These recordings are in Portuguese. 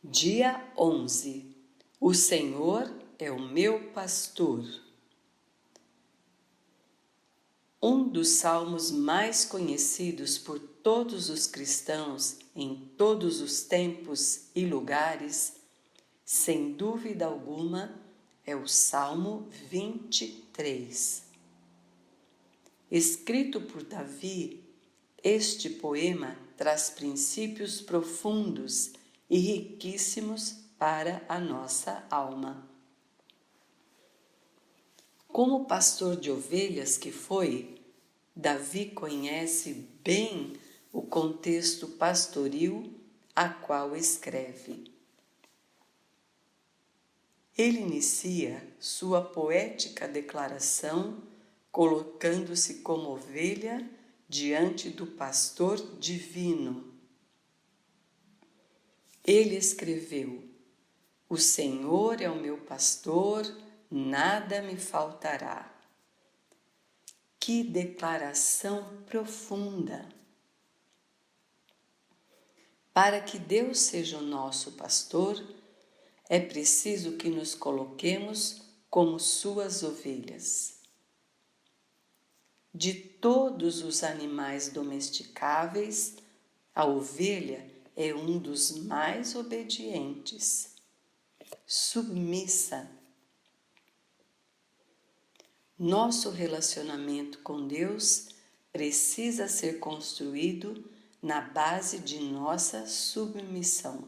Dia 11. O Senhor é o meu pastor. Um dos salmos mais conhecidos por todos os cristãos em todos os tempos e lugares, sem dúvida alguma, é o Salmo 23. Escrito por Davi, este poema traz princípios profundos e riquíssimos para a nossa alma. Como pastor de ovelhas que foi, Davi conhece bem o contexto pastoril a qual escreve. Ele inicia sua poética declaração colocando-se como ovelha diante do pastor divino. Ele escreveu: "O Senhor é o meu pastor, nada me faltará." Que declaração profunda! Para que Deus seja o nosso pastor, é preciso que nos coloquemos como suas ovelhas. De todos os animais domesticáveis, a ovelha é um dos mais obedientes, submissa. Nosso relacionamento com Deus precisa ser construído na base de nossa submissão.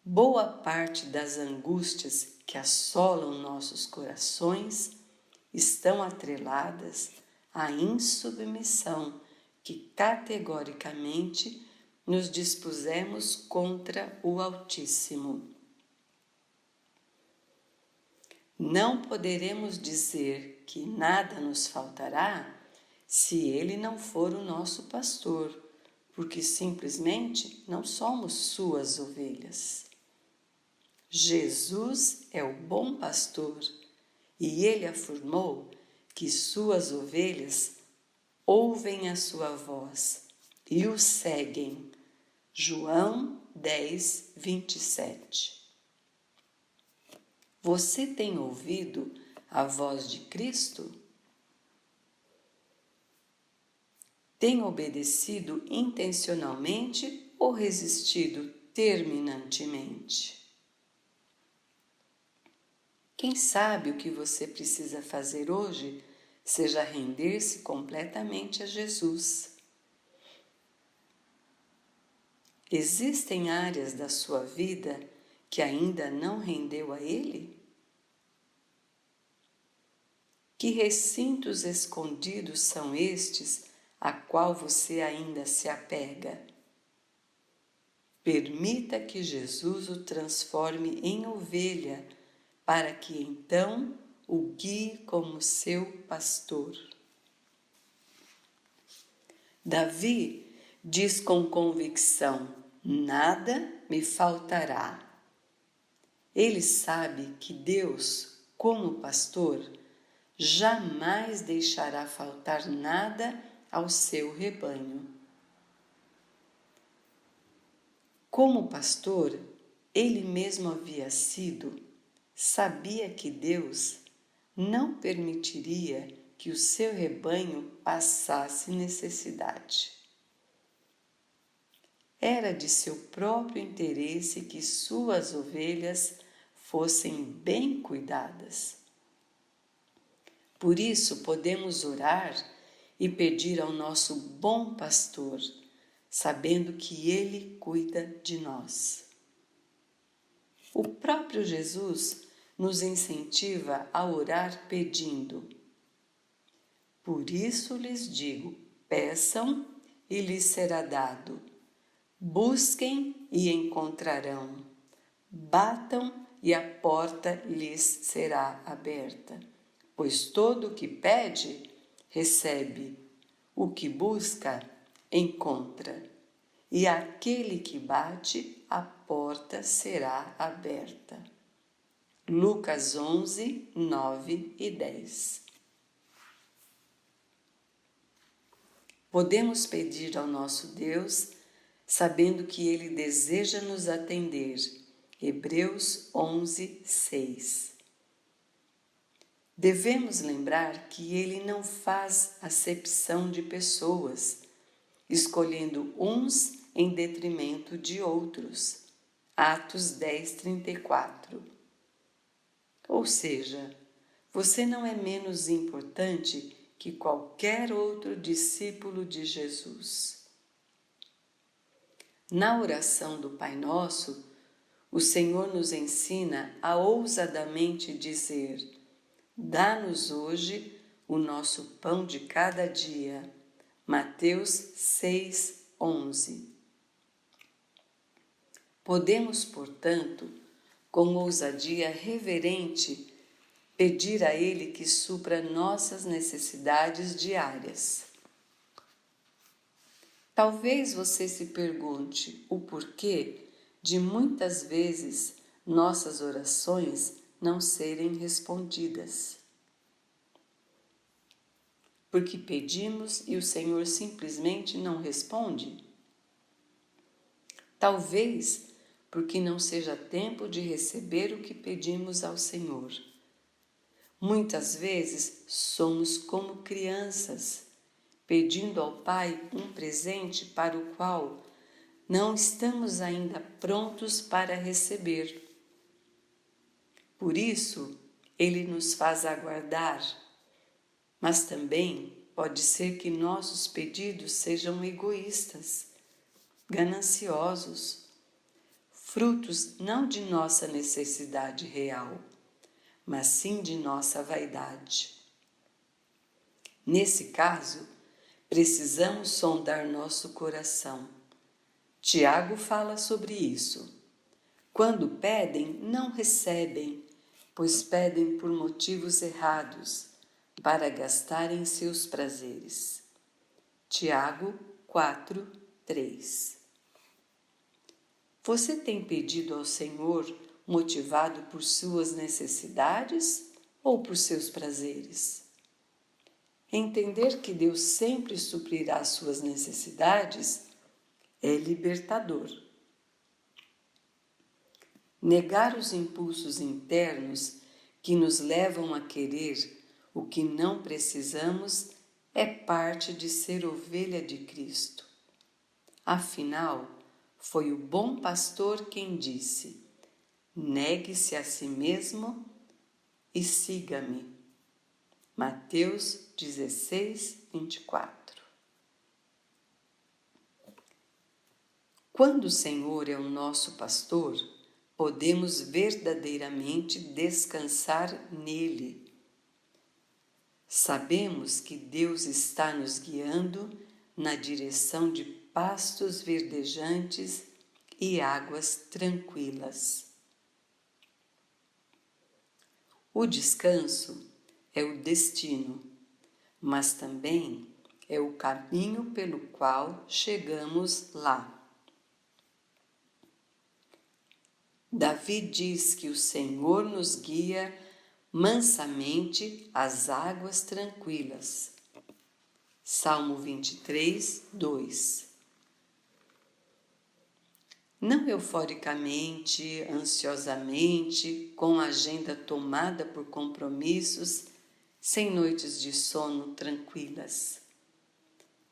Boa parte das angústias que assolam nossos corações estão atreladas à insubmissão que categoricamente nos dispusemos contra o Altíssimo. Não poderemos dizer que nada nos faltará se Ele não for o nosso pastor, porque simplesmente não somos suas ovelhas. Jesus é o bom pastor e Ele afirmou que suas ovelhas ouvem a sua voz e o seguem. João 10, 27. Você tem ouvido a voz de Cristo? Tem obedecido intencionalmente ou resistido terminantemente? Quem sabe o que você precisa fazer hoje seja render-se completamente a Jesus. Existem áreas da sua vida que ainda não rendeu a Ele? Que recintos escondidos são estes a qual você ainda se apega? Permita que Jesus o transforme em ovelha, para que então o guie como seu pastor. Davi diz com convicção: nada me faltará. Ele sabe que Deus, como pastor, jamais deixará faltar nada ao seu rebanho. Como pastor, ele mesmo havia sido, sabia que Deus não permitiria que o seu rebanho passasse necessidade. Era de seu próprio interesse que suas ovelhas fossem bem cuidadas. Por isso podemos orar e pedir ao nosso bom pastor, sabendo que Ele cuida de nós. O próprio Jesus nos incentiva a orar pedindo: "Por isso lhes digo, peçam e lhes será dado, busquem e encontrarão, batam e a porta lhes será aberta. Pois todo o que pede, recebe, o que busca, encontra, e aquele que bate, a porta será aberta." Lucas 11, 9 e 10. Podemos pedir ao nosso Deus sabendo que Ele deseja nos atender. Hebreus 11, 6. Devemos lembrar que Ele não faz acepção de pessoas, escolhendo uns em detrimento de outros. Atos 10, 34. Ou seja, você não é menos importante que qualquer outro discípulo de Jesus. Na oração do Pai Nosso, o Senhor nos ensina a ousadamente dizer: dá-nos hoje o nosso pão de cada dia. Mateus 6, 11. Podemos, portanto, com ousadia reverente, pedir a Ele que supra nossas necessidades diárias. Talvez você se pergunte o porquê de muitas vezes nossas orações não serem respondidas. Porque pedimos e o Senhor simplesmente não responde? Talvez porque não seja tempo de receber o que pedimos ao Senhor. Muitas vezes somos como crianças, pedindo ao Pai um presente para o qual não estamos ainda prontos para receber. Por isso, Ele nos faz aguardar, mas também pode ser que nossos pedidos sejam egoístas, gananciosos, frutos não de nossa necessidade real, mas sim de nossa vaidade. Nesse caso, precisamos sondar nosso coração. Tiago fala sobre isso. Quando pedem, não recebem, pois pedem por motivos errados, para gastarem seus prazeres. Tiago 4, 3. Você tem pedido ao Senhor motivado por suas necessidades ou por seus prazeres? Entender que Deus sempre suprirá suas necessidades é libertador. Negar os impulsos internos que nos levam a querer o que não precisamos é parte de ser ovelha de Cristo. Afinal, foi o bom pastor quem disse: negue-se a si mesmo e siga-me. Mateus 16, 24. Quando o Senhor é o nosso pastor, podemos verdadeiramente descansar nele. Sabemos que Deus está nos guiando na direção de pastos verdejantes e águas tranquilas. O descanso é o destino, mas também é o caminho pelo qual chegamos lá. Davi diz que o Senhor nos guia mansamente às águas tranquilas. Salmo 23, 2. Não euforicamente, ansiosamente, com a agenda tomada por compromissos, sem noites de sono tranquilas.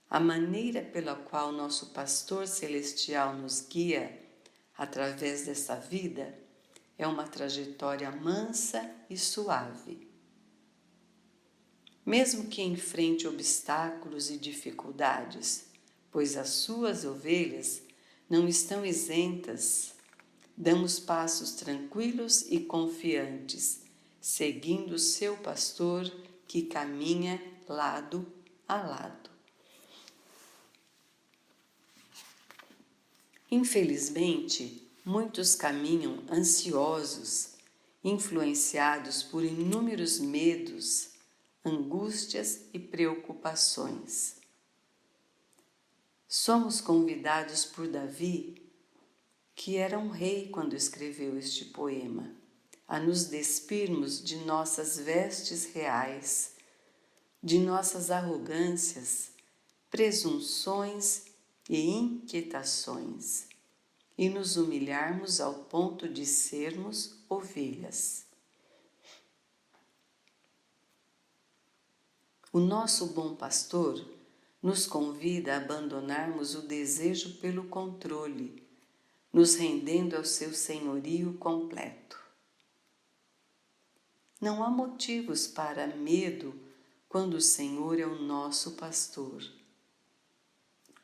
A maneira pela qual nosso pastor celestial nos guia através dessa vida é uma trajetória mansa e suave. Mesmo que enfrente obstáculos e dificuldades, pois as suas ovelhas não estão isentas, damos passos tranquilos e confiantes, seguindo o seu pastor que caminha lado a lado. Infelizmente, muitos caminham ansiosos, influenciados por inúmeros medos, angústias e preocupações. Somos convidados por Davi, que era um rei quando escreveu este poema, a nos despirmos de nossas vestes reais, de nossas arrogâncias, presunções e inquietações e nos humilharmos ao ponto de sermos ovelhas. O nosso bom pastor nos convida a abandonarmos o desejo pelo controle, nos rendendo ao seu senhorio completo. Não há motivos para medo quando o Senhor é o nosso pastor.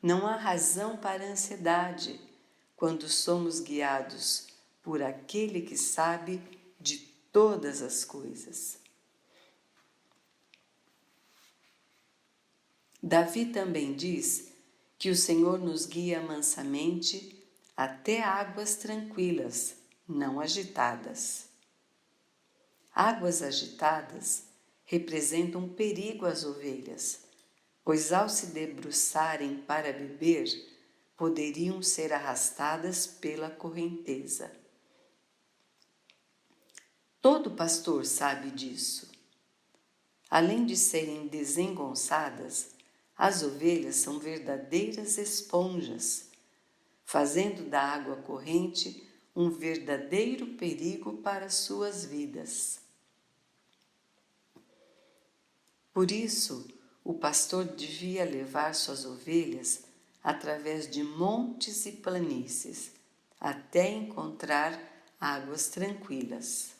Não há razão para ansiedade quando somos guiados por aquele que sabe de todas as coisas. Davi também diz que o Senhor nos guia mansamente até águas tranquilas, não agitadas. Águas agitadas representam perigo às ovelhas, pois ao se debruçarem para beber, poderiam ser arrastadas pela correnteza. Todo pastor sabe disso. Além de serem desengonçadas, as ovelhas são verdadeiras esponjas, fazendo da água corrente um verdadeiro perigo para suas vidas. Por isso, o pastor devia levar suas ovelhas através de montes e planícies, até encontrar águas tranquilas.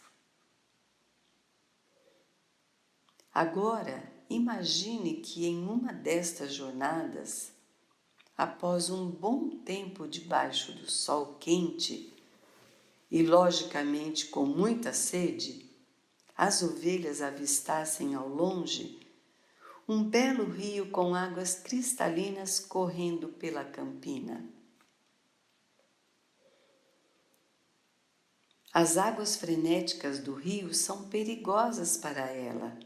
Agora, imagine que em uma destas jornadas, após um bom tempo debaixo do sol quente e, logicamente, com muita sede, as ovelhas avistassem ao longe um belo rio com águas cristalinas correndo pela campina. As águas frenéticas do rio são perigosas para ela,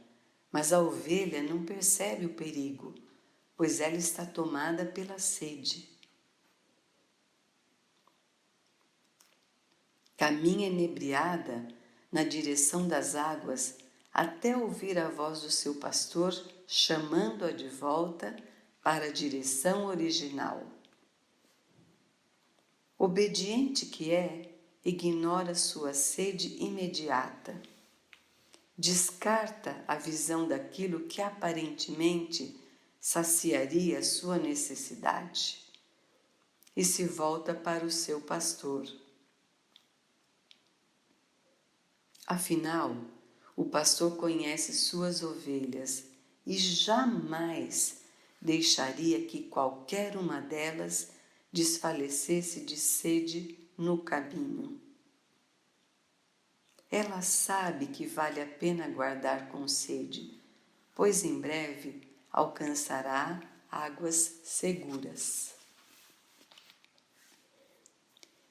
mas a ovelha não percebe o perigo, pois ela está tomada pela sede. Caminha inebriada na direção das águas até ouvir a voz do seu pastor chamando-a de volta para a direção original. Obediente que é, ignora sua sede imediata. Descarta a visão daquilo que aparentemente saciaria sua necessidade e se volta para o seu pastor. Afinal, o pastor conhece suas ovelhas e jamais deixaria que qualquer uma delas desfalecesse de sede no caminho. Ela sabe que vale a pena guardar com sede, pois em breve alcançará águas seguras.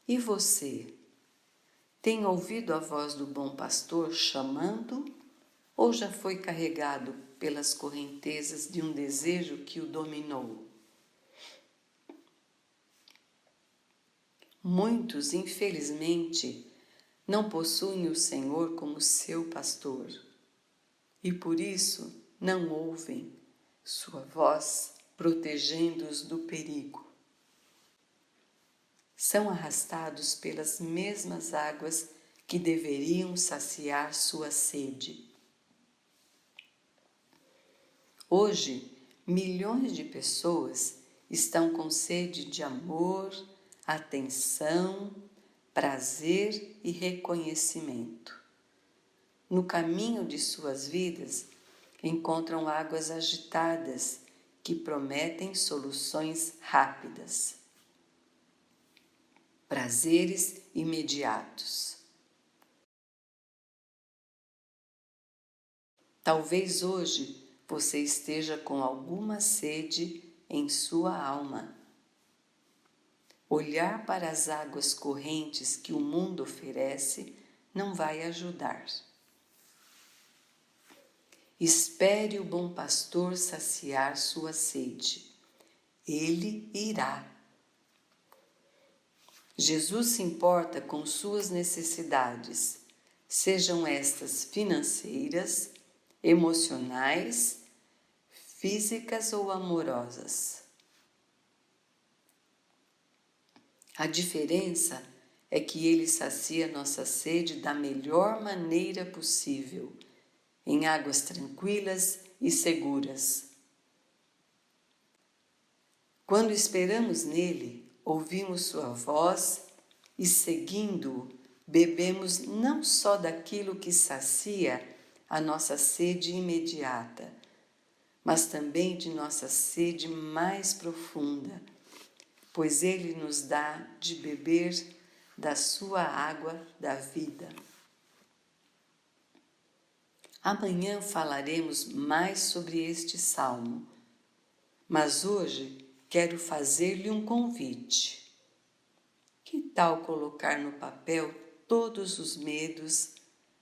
E você? Tem ouvido a voz do bom pastor chamando ou já foi carregado pelas correntezas de um desejo que o dominou? Muitos, infelizmente, não possuem o Senhor como seu pastor e por isso não ouvem sua voz protegendo-os do perigo. São arrastados pelas mesmas águas que deveriam saciar sua sede. Hoje, milhões de pessoas estão com sede de amor, atenção, prazer e reconhecimento. No caminho de suas vidas, encontram águas agitadas que prometem soluções rápidas, prazeres imediatos. Talvez hoje você esteja com alguma sede em sua alma. Olhar para as águas correntes que o mundo oferece não vai ajudar. Espere o bom pastor saciar sua sede. Ele irá. Jesus se importa com suas necessidades, sejam estas financeiras, emocionais, físicas ou amorosas. A diferença é que Ele sacia nossa sede da melhor maneira possível, em águas tranquilas e seguras. Quando esperamos nele, ouvimos sua voz e, seguindo-o, bebemos não só daquilo que sacia a nossa sede imediata, mas também de nossa sede mais profunda, pois ele nos dá de beber da sua água da vida. Amanhã falaremos mais sobre este salmo, mas hoje quero fazer-lhe um convite. Que tal colocar no papel todos os medos,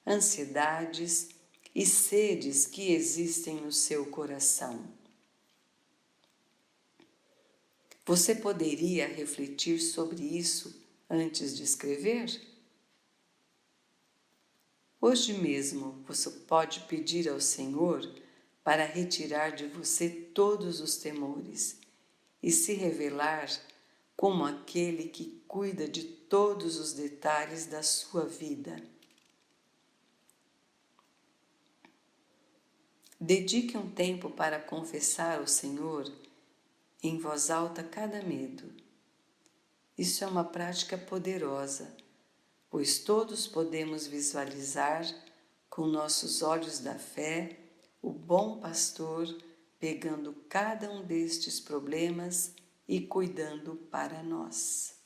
ansiedades e sedes que existem no seu coração? Você poderia refletir sobre isso antes de escrever? Hoje mesmo você pode pedir ao Senhor para retirar de você todos os temores e se revelar como aquele que cuida de todos os detalhes da sua vida. Dedique um tempo para confessar ao Senhor em voz alta cada medo. Isso é uma prática poderosa, pois todos podemos visualizar com nossos olhos da fé o bom pastor pegando cada um destes problemas e cuidando para nós.